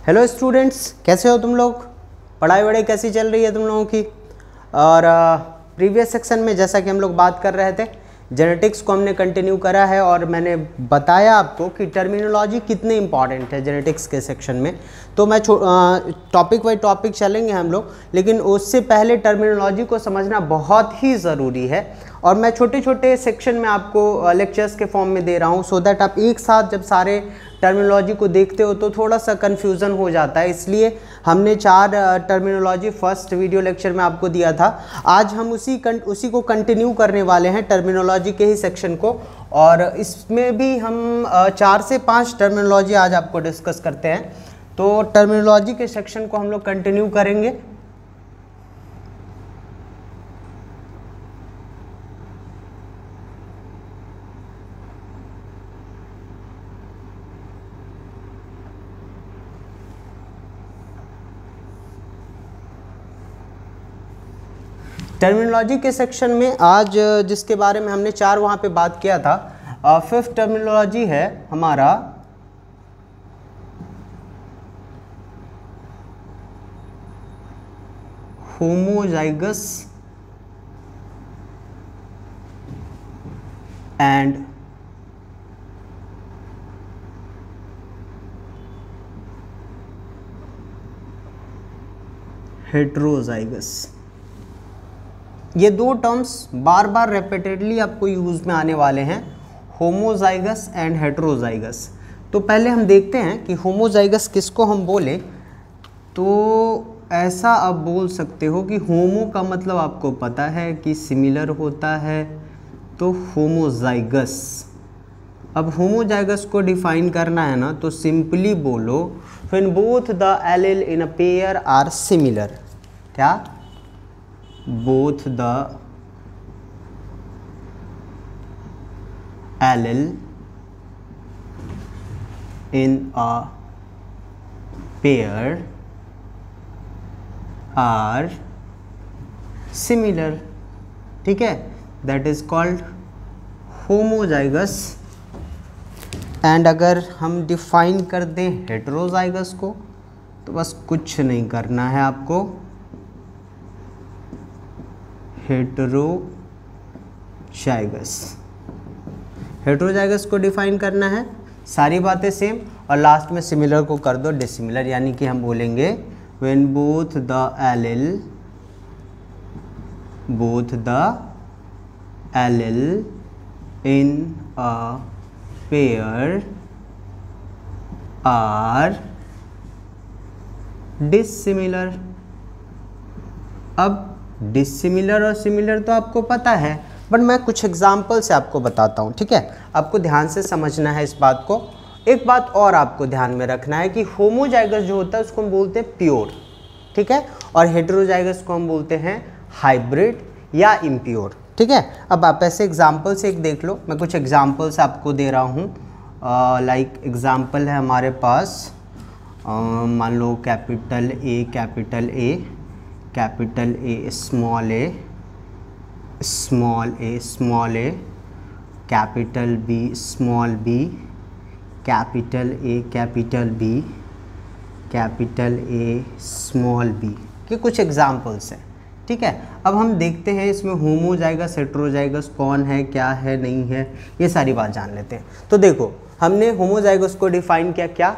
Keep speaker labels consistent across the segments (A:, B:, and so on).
A: Hello students, कैसे हो तुम लोग? पढ़ाई वढ़ाई कैसी चल रही है तुम लोगों की? और प्रीवियस सेक्शन में जैसा कि हम लोग बात कर रहे थे, जेनेटिक्स को हमने कंटिन्यू करा है और मैंने बताया आपको कि टर्मिनोलॉजी कितने इंपॉर्टेंट है जेनेटिक्स के सेक्शन में। तो मैं टॉपिक बाई टॉपिक चलेंगे हम लोग, लेकिन उससे पहले टर्मिनोलॉजी को समझना बहुत ही ज़रूरी है। और मैं छोटे छोटे सेक्शन में आपको लेक्चर्स के फॉर्म में दे रहा हूँ, सो दैट आप एक साथ जब सारे टर्मिनोलॉजी को देखते हो तो थोड़ा सा कन्फ्यूज़न हो जाता है। इसलिए हमने 4 टर्मिनोलॉजी फर्स्ट वीडियो लेक्चर में आपको दिया था। आज हम उसी को कंटिन्यू करने वाले हैं, टर्मिनोलॉजी के ही सेक्शन को। और इसमें भी हम 4 से 5 टर्मिनोलॉजी आज आपको डिस्कस करते हैं। तो टर्मिनोलॉजी के सेक्शन को हम लोग कंटिन्यू करेंगे। टर्मिनोलॉजी के सेक्शन में आज जिसके बारे में हमने 4 वहाँ पे बात किया था, 5th टर्मिनोलॉजी है हमारा होमोजाइगस एंड हेट्रोजाइगस। ये 2 टर्म्स बार बार रेपिटेडली आपको यूज़ में आने वाले हैं, होमोजाइगस एंड हेट्रोजाइगस। तो पहले हम देखते हैं कि होमोजाइगस किसको हम बोले। तो ऐसा आप बोल सकते हो कि होमो का मतलब आपको पता है कि सिमिलर होता है, तो होमोजाइगस। अब होमोजाइगस को डिफाइन करना है ना, तो सिंपली बोलो when both the allele in a pair are similar. क्या? both the allele in a pair are similar, ठीक है, that is called homozygous। And अगर हम डिफाइन कर दें हेट्रोजाइगस को, तो बस कुछ नहीं करना है आपको, हेट्रोजाइगस को डिफाइन करना है, सारी बातें सेम, और लास्ट में सिमिलर को कर दो डिसिमिलर। यानी कि हम बोलेंगे when both the allele in a pair are dissimilar. अब डिसिमिलर और सिमिलर तो आपको पता है, बट मैं कुछ एग्जाम्पल से आपको बताता हूँ, ठीक है। आपको ध्यान से समझना है इस बात को। एक बात और आपको ध्यान में रखना है कि होमोजाइगस जो होता है उसको हम बोलते हैं प्योर, ठीक है, और हेट्रोजाइगस को हम बोलते हैं हाइब्रिड या इम्प्योर, ठीक है। अब आप ऐसे एग्जाम्पल से एक देख लो, मैं कुछ एग्जाम्पल्स आपको दे रहा हूँ। लाइक एग्जाम्पल है हमारे पास, मान लो capital A, capital A, capital A, small A, small A, small A, capital B, small B, capital A, capital B, capital A, small B, के कुछ एग्जाम्पल्स हैं, ठीक है। अब हम देखते हैं इसमें होमोजाइगस हेट्रोजाइगस कौन है, क्या है, नहीं है, ये सारी बात जान लेते हैं। तो देखो, हमने होमोजाइगस को डिफाइन किया, क्या?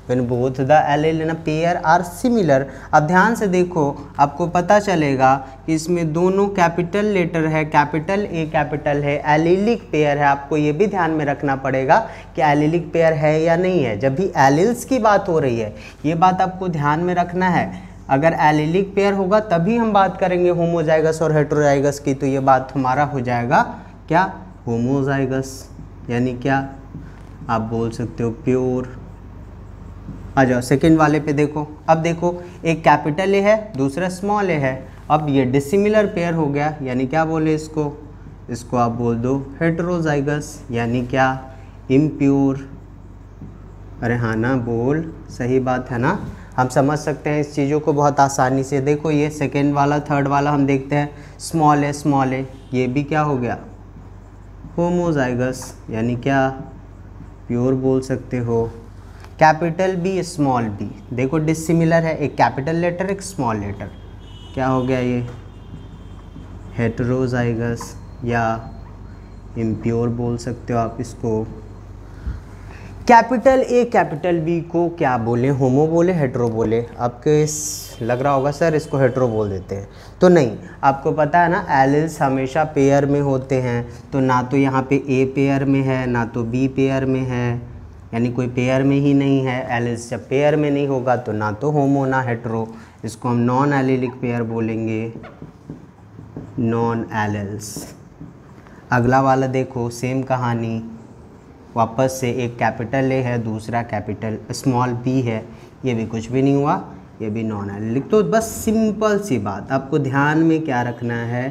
A: When both the allele in a pair are similar। अब ध्यान से देखो, आपको पता चलेगा कि इसमें दोनों कैपिटल लेटर है, कैपिटल ए कैपिटल है, एलिलिक पेयर है। आपको ये भी ध्यान में रखना पड़ेगा कि एलिलिक पेयर है या नहीं है। जब भी एलिल्स की बात हो रही है, ये बात आपको ध्यान में रखना है। अगर एलिलिक पेयर होगा तभी हम बात करेंगे होमोजाइगस और हेट्रोजाइगस की, तो ये बात हमारा हो जाएगा क्या? होमोजाइगस। यानी क्या? आप बोल सकते हो प्योर। आ जाओ सेकेंड वाले पे देखो। अब देखो, एक कैपिटल ए है, दूसरा स्मॉल ए है। अब ये डिसिमिलर पेयर हो गया, यानी क्या बोले इसको आप बोल दो हेट्रोजाइगस। यानी क्या? इम्प्योर। अरे हाँ ना, बोल, सही बात है ना। हम समझ सकते हैं इस चीज़ों को बहुत आसानी से। देखो ये सेकेंड वाला, थर्ड वाला हम देखते हैं, स्मॉल ए, ये भी क्या हो गया? होमोजाइगस। यानी क्या? प्योर बोल सकते हो। कैपिटल बी स्मॉल बी, देखो डिसिमिलर है, एक कैपिटल लेटर एक स्मॉल लेटर, क्या हो गया ये हेटेरोजाइगस या इम्प्योर बोल सकते हो आप इसको। कैपिटल ए कैपिटल बी को क्या बोले, होमो बोले हेटेरो बोले, आपके लग रहा होगा सर इसको हेटेरो बोल देते हैं, तो नहीं, आपको पता है ना एलिल्स हमेशा पेयर में होते हैं, तो ना तो यहाँ पे ए पेयर में है ना तो बी पेयर में है, यानी कोई पेयर में ही नहीं है। एलिल्स जब पेयर में नहीं होगा तो ना तो होमो ना हेटेरो, इसको हम नॉन एलिलिक पेयर बोलेंगे, नॉन एलिल्स। अगला वाला देखो सेम कहानी, वापस से एक कैपिटल ए है दूसरा कैपिटल स्मॉल बी है, ये भी कुछ भी नहीं हुआ, ये भी नॉन एलिलिक। तो बस सिंपल सी बात आपको ध्यान में क्या रखना है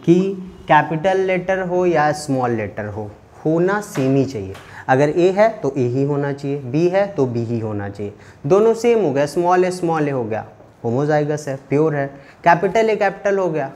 A: कि कैपिटल लेटर हो या स्मॉल लेटर हो, होना सेम ही चाहिए। अगर ए है तो ए ही होना चाहिए, बी है तो बी ही होना चाहिए, दोनों सेम हो गया, स्मॉल ए हो गया होमोजाइगस है, प्योर है। कैपिटल ए हो गया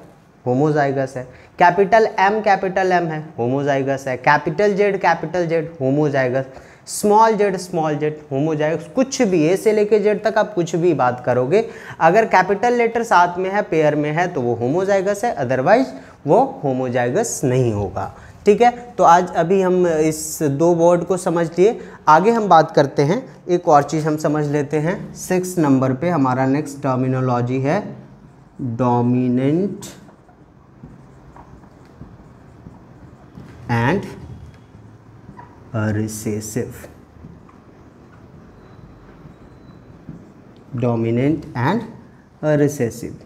A: होमोजाइगस है, कैपिटल एम है होमोजाइगस है, capital Z homozygous, small Z homozygous, कुछ भी ए से लेके जेड तक आप कुछ भी बात करोगे, अगर कैपिटल लेटर साथ में है पेयर में है तो वो होमोजाइगस है, अदरवाइज वो होमोजाइगस नहीं होगा। ठीक है, तो आज अभी हम इस दो वर्ड को समझ लिए, आगे हम बात करते हैं, एक और चीज़ हम समझ लेते हैं। 6 नंबर पे हमारा नेक्स्ट टर्मिनोलॉजी है dominant and recessive. Dominant and recessive,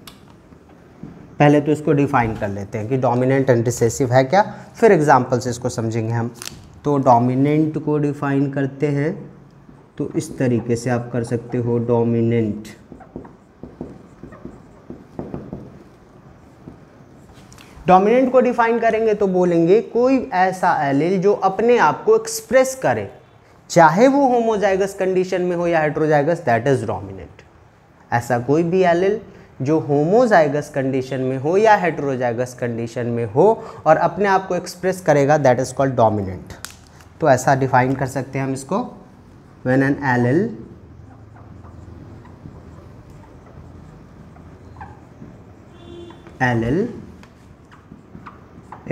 A: पहले तो इसको डिफाइन कर लेते हैं कि डोमिनेंट एंड रिसेसिव है क्या, फिर एग्जांपल से इसको समझेंगे हम। तो डोमिनेंट को डिफाइन करते हैं तो इस तरीके से आप कर सकते हो, डोमिनेंट डोमिनेंट को डिफाइन करेंगे तो बोलेंगे कोई ऐसा एलील जो अपने आप को एक्सप्रेस करे, चाहे वो होमोजाइगस कंडीशन में हो या हेटेरोजाइगस, दैट इज डोमिनेंट। ऐसा कोई भी एलील जो होमोजाइगस कंडीशन में हो या हेटेरोजाइगस कंडीशन में हो और अपने आप को एक्सप्रेस करेगा, दैट इज कॉल्ड डोमिनेंट। तो ऐसा डिफाइन कर सकते हैं हम इसको, when an allele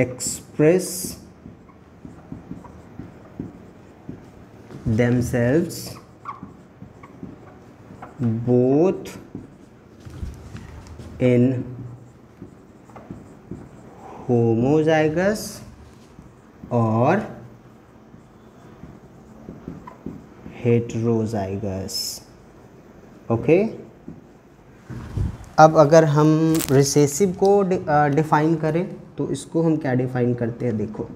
A: express themselves both in homozygous और heterozygous। ओके, अब अगर हम रिसेसिव को डिफाइन करें तो इसको हम क्या डिफाइन करते हैं, देखो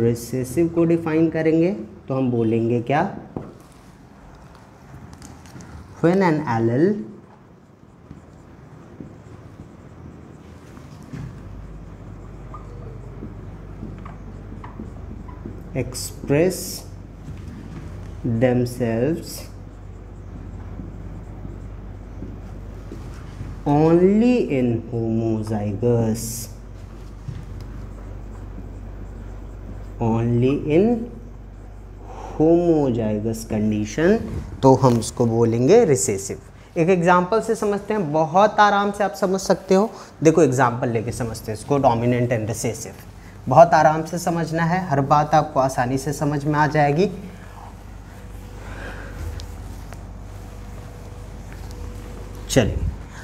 A: रिसेसिव को डिफाइन करेंगे तो हम बोलेंगे क्या, when an allele express themselves only in homozygous, only in homozygous condition, तो हम इसको बोलेंगे रिसेसिव। एक एग्जांपल से समझते हैं, बहुत आराम से आप समझ सकते हो, देखो एग्जांपल लेके समझते हैं इसको, डोमिनेंट एंड रिसेसिव। बहुत आराम से समझना है, हर बात आपको आसानी से समझ में आ जाएगी। चलिए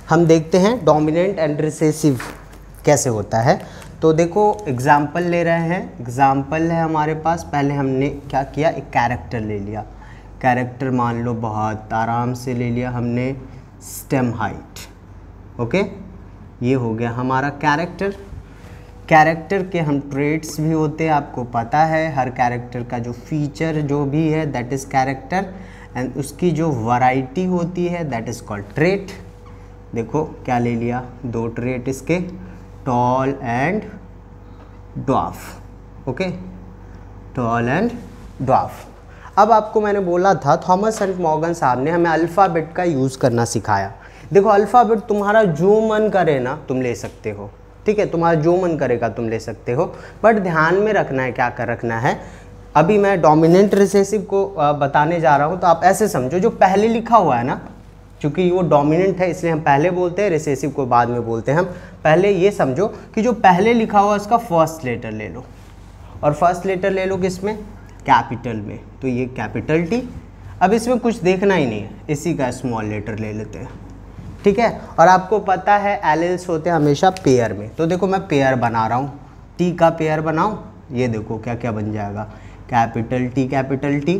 A: हम देखते हैं डोमिनेंट एंड रिसेसिव कैसे होता है। तो देखो एग्जाम्पल ले रहे हैं, एग्जाम्पल है हमारे पास, पहले हमने क्या किया, एक कैरेक्टर ले लिया, कैरेक्टर मान लो बहुत आराम से ले लिया हमने, स्टेम हाइट। ओके, ये हो गया हमारा कैरेक्टर। कैरेक्टर के हम ट्रेट्स भी होते हैं, आपको पता है, हर कैरेक्टर का जो फीचर जो भी है दैट इज़ कैरेक्टर, एंड उसकी जो वैरायटी होती है दैट इज़ कॉल्ड ट्रेट। देखो क्या ले लिया, दो ट्रेट इसके, tall and dwarf. Okay, tall and dwarf. अब आपको मैंने बोला था, थॉमस एंड मॉर्गन साहब ने हमें अल्फ़ाबेट का यूज़ करना सिखाया। देखो अल्फ़ाबेट तुम्हारा जो मन करे ना तुम ले सकते हो, ठीक है, तुम्हारा जो मन करेगा तुम ले सकते हो, बट ध्यान में रखना है, क्या कर रखना है, अभी मैं डोमिनेंट रिसेसिव को बताने जा रहा हूँ, तो आप ऐसे समझो, जो पहले लिखा हुआ है ना, क्योंकि वो डोमिनेंट है इसलिए हम पहले बोलते हैं, रिसेसिव को बाद में बोलते हैं हम। पहले ये समझो कि जो पहले लिखा हुआ उसका फर्स्ट लेटर ले लो, और फर्स्ट लेटर ले लो किसमें, कैपिटल में, तो ये कैपिटल टी। अब इसमें कुछ देखना ही नहीं है, इसी का स्मॉल लेटर ले लेते हैं, ठीक है। और आपको पता है एलिल्स होते हैं हमेशा पेयर में, तो देखो मैं पेयर बना रहा हूँ, टी का पेयर बनाऊँ, ये देखो क्या क्या बन जाएगा, कैपिटल टी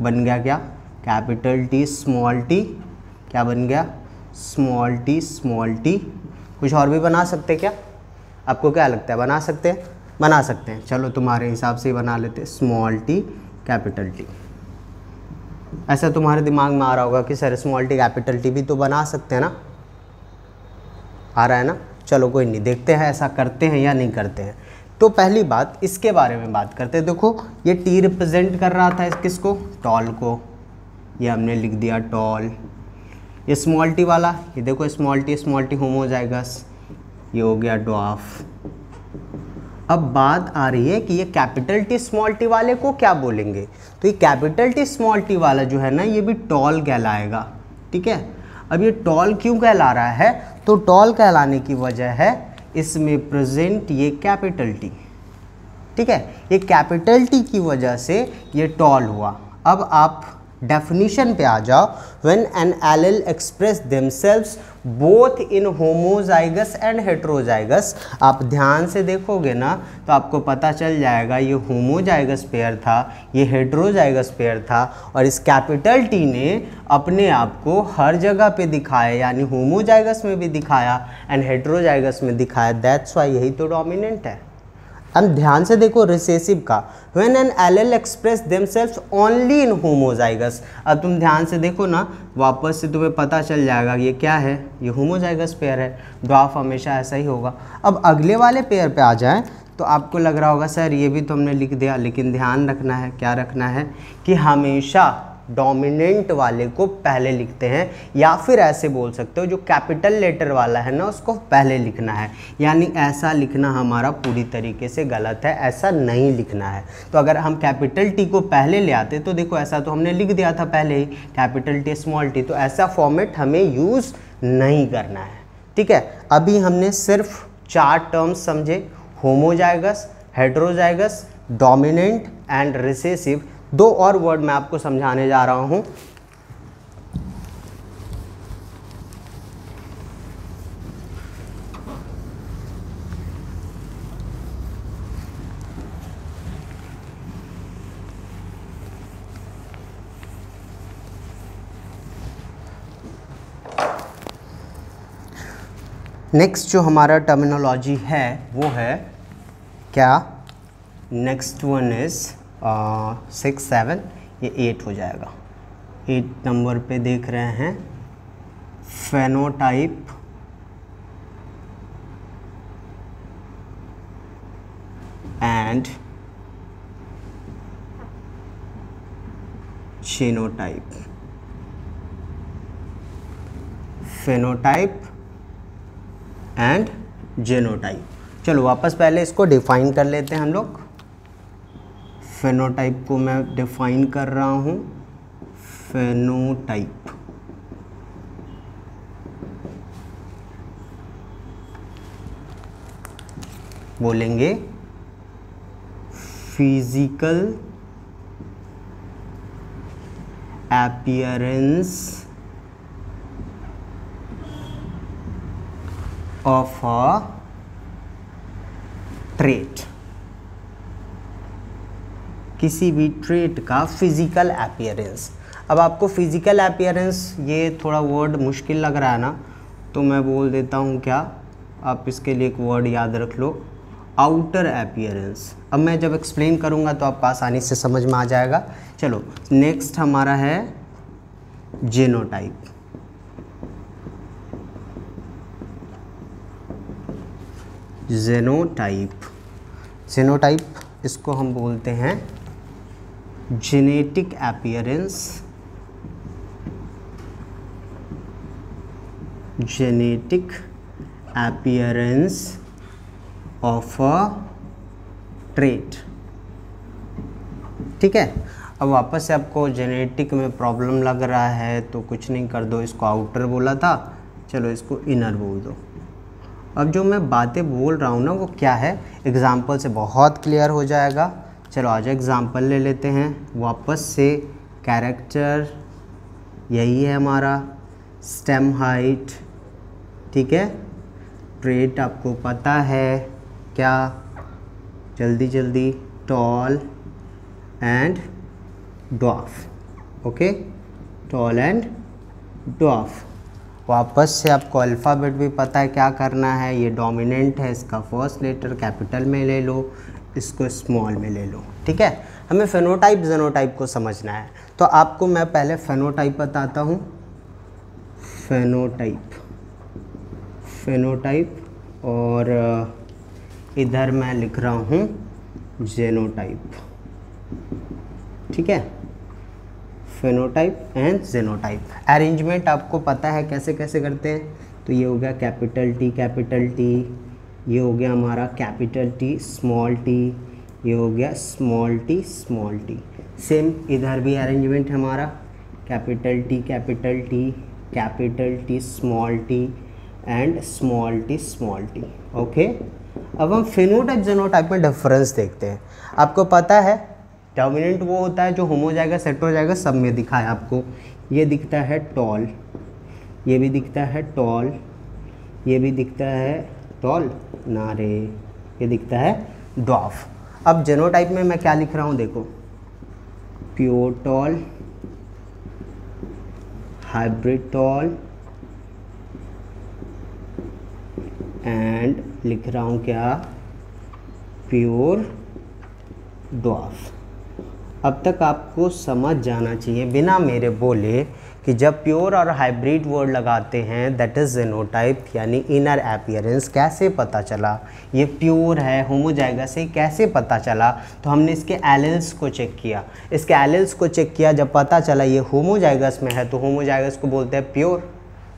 A: बन गया, क्या कैपिटल टी स्मॉल टी, क्या बन गया स्मॉल टी। कुछ और भी बना सकते क्या, आपको क्या लगता है, बना सकते हैं, बना सकते हैं, चलो तुम्हारे हिसाब से ही बना लेते हैं, स्मॉल टी कैपिटल टी। ऐसा तुम्हारे दिमाग में आ रहा होगा कि sir small T capital T भी तो बना सकते हैं ना, आ रहा है ना, चलो कोई नहीं, देखते हैं ऐसा करते हैं या नहीं करते हैं। तो पहली बात इसके बारे में बात करते हैं। देखो ये टी रिप्रेजेंट कर रहा था किसको, टॉल को, ये हमने लिख दिया टॉल। ये स्मॉल टी वाला, ये देखो स्मॉल टी होमोजाइगस, ये हो गया ड्वार्फ। अब बात आ रही है कि ये कैपिटल टी स्मॉल टी वाले को क्या बोलेंगे, तो ये कैपिटल टी स्मॉल टी वाला जो है ना, ये भी टॉल कहलाएगा, ठीक है। अब ये टॉल क्यों कहला रहा है, तो टॉल कहलाने की वजह है इसमें प्रेजेंट ये कैपिटल टी, ठीक है, ये कैपिटल टी की वजह से ये टॉल हुआ। अब आप डेफिनेशन पे आ जाओ, when an allele express themselves both in homozygous and heterozygous. आप ध्यान से देखोगे ना तो आपको पता चल जाएगा ये होमोजाइगस पेयर था, ये हेट्रोजाइगस पेयर था, और इस कैपिटल टी ने अपने आप को हर जगह पे दिखाया, यानी होमोजाइगस में भी दिखाया एंड हेट्रोजाइगस में दिखाया, दैट्स वाई यही तो डोमिनेंट है। अब ध्यान से देखो रिसेसिव का, when an allele express themselves only in homozygous. अब तुम ध्यान से देखो ना, वापस से तुम्हें पता चल जाएगा ये क्या है, ये होमोजाइगस पेयर है, ड्वार्फ हमेशा ऐसा ही होगा। अब अगले वाले पेयर पे आ जाएं तो आपको लग रहा होगा सर ये भी तो हमने लिख दिया, लेकिन ध्यान रखना है, क्या रखना है कि हमेशा डोमिनेंट वाले को पहले लिखते हैं, या फिर ऐसे बोल सकते हो जो कैपिटल लेटर वाला है ना उसको पहले लिखना है, यानी ऐसा लिखना हमारा पूरी तरीके से गलत है, ऐसा नहीं लिखना है। तो अगर हम कैपिटल टी को पहले ले आते तो देखो ऐसा तो हमने लिख दिया था पहले ही, कैपिटल टी स्मॉल टी, तो ऐसा फॉर्मेट हमें यूज़ नहीं करना है, ठीक है। अभी हमने सिर्फ 4 टर्म्स समझे, homozygous, heterozygous, dominant and recessive. 2 और वर्ड मैं आपको समझाने जा रहा हूं। नेक्स्ट जो हमारा टर्मिनोलॉजी है वो है क्या, नेक्स्ट वन इज 6, 7, ये 8 हो जाएगा। 8 नंबर पे देख रहे हैं, phenotype and genotype. Phenotype and genotype. चलो वापस पहले इसको डिफाइन कर लेते हैं हम लोग। फेनोटाइप को मैं डिफाइन कर रहा हूँ, फेनोटाइप बोलेंगे physical appearance of a trait, किसी भी ट्रेट का फिजिकल अपीयरेंस। अब आपको फिजिकल अपीयरेंस ये थोड़ा वर्ड मुश्किल लग रहा है ना, तो मैं बोल देता हूँ क्या, आप इसके लिए एक वर्ड याद रख लो, आउटर अपीयरेंस। अब मैं जब एक्सप्लेन करूँगा तो आपको आसानी से समझ में आ जाएगा। चलो नेक्स्ट हमारा है जीनोटाइप। जीनोटाइप इसको हम बोलते हैं genetic appearance, genetic appearance of a trait, ठीक है। अब वापस से आपको जेनेटिक में प्रॉब्लम लग रहा है तो कुछ नहीं, कर दो इसको आउटर बोला था, चलो इसको इनर बोल दो। अब जो मैं बातें बोल रहा हूँ ना वो क्या है, एग्जाम्पल से बहुत क्लियर हो जाएगा। चलो आज एग्जाम्पल ले लेते हैं वापस से। कैरेक्टर यही है हमारा, स्टेम हाइट, ठीक है। ट्रेट आपको पता है क्या, जल्दी जल्दी, tall and dwarf, okay, tall and dwarf. वापस से आपको अल्फ़ाबेट भी पता है क्या करना है, ये डोमिनेंट है, इसका फर्स्ट लेटर कैपिटल में ले लो, इसको स्मॉल में ले लो, ठीक है। हमें फेनोटाइप जेनोटाइप को समझना है, तो आपको मैं पहले फेनोटाइप बताता हूँ। फेनोटाइप और इधर मैं लिख रहा हूँ जेनोटाइप, ठीक है। Phenotype and genotype. अरेंजमेंट आपको पता है कैसे कैसे करते हैं, तो ये हो गया कैपिटल टी, ये हो गया हमारा कैपिटल टी, ये हो गया स्मॉल टी। सेम इधर भी अरेंजमेंट है हमारा, capital T, small T and small T, okay. अब हम फेनोटाइप जेनोटाइप में डिफरेंस देखते हैं। आपको पता है डोमिनेंट वो होता है जो होमोजाइगस हेटेरोजाइगस सब में दिखा है आपको। ये दिखता है टॉल, ये भी दिखता है टॉल, ये भी दिखता है टॉल ना रे, ये दिखता है ड्वार्फ। अब जेनोटाइप में मैं क्या लिख रहा हूँ देखो, pure tall, hybrid tall and लिख रहा हूँ क्या, प्योर ड्वार्फ। अब तक आपको समझ जाना चाहिए बिना मेरे बोले कि जब प्योर और हाइब्रिड वर्ड लगाते हैं दैट इज़ जेनोटाइप, यानी इनर अपीयरेंस। कैसे पता चला ये प्योर है होमोजाइगस है, कैसे पता चला, तो हमने इसके एलेल्स को चेक किया, जब पता चला ये होमोजाइगस में है तो होमोजाइगस को बोलते हैं प्योर,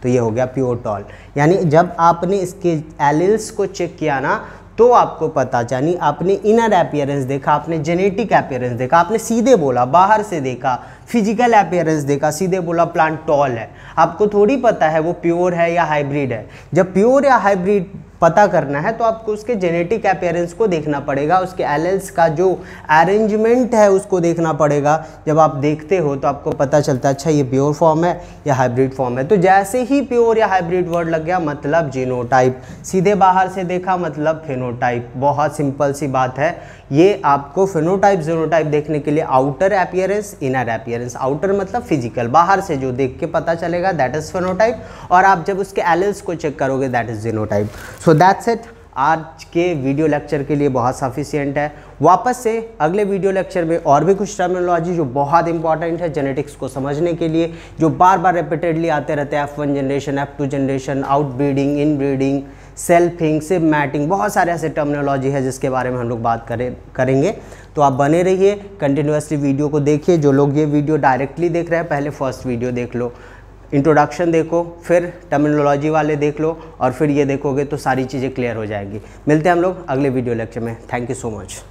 A: तो ये हो गया प्योर टॉल। यानी जब आपने इसके एलेल्स को चेक किया ना तो आपको पता चली, आपने इनर अपीयरेंस देखा, आपने जेनेटिक अपीयरेंस देखा, आपने सीधे बोला, बाहर से देखा, फिजिकल अपीयरेंस देखा, सीधे बोला प्लांट टॉल है। आपको थोड़ी पता है वो प्योर है या हाइब्रिड है। जब प्योर या हाइब्रिड पता करना है तो आपको उसके जेनेटिक अपीयरेंस को देखना पड़ेगा, उसके एलेल्स का जो अरेंजमेंट है उसको देखना पड़ेगा। जब आप देखते हो तो आपको पता चलता है अच्छा ये प्योर फॉर्म है या हाइब्रिड फॉर्म है। तो जैसे ही प्योर या हाइब्रिड वर्ड लग गया मतलब जीनोटाइप, सीधे बाहर से देखा मतलब फेनोटाइप। बहुत सिंपल सी बात है। ये आपको फेनोटाइप जीनोटाइप देखने के लिए outer appearance, inner appearance, outer मतलब फिजिकल, बाहर से जो देख के पता चलेगा दैट इज फेनोटाइप, और आप जब उसके एलेल्स को चेक करोगे that is genotype. So that's it. आज के वीडियो लेक्चर के लिए बहुत सफिशिएंट है। वापस से अगले वीडियो लेक्चर में और भी कुछ टर्मिनोलॉजी जो बहुत इंपॉर्टेंट है जेनेटिक्स को समझने के लिए, जो बार बार रिपीटेडली आते रहते हैं, F1 generation, F2 generation, outbreeding, inbreeding, selfing, sib mating, बहुत सारे ऐसे टर्मिनोलॉजी है जिसके बारे में हम लोग बात करेंगे। तो आप बने रहिए, कंटिन्यूसली वीडियो को देखिए। जो लोग ये वीडियो डायरेक्टली देख रहे हैं पहले फर्स्ट वीडियो देख लो, इंट्रोडक्शन देखो, फिर टर्मिनोलॉजी वाले देख लो, और फिर ये देखोगे तो सारी चीज़ें क्लियर हो जाएगी। मिलते हैं हम लोग अगले वीडियो लेक्चर में। Thank you so much.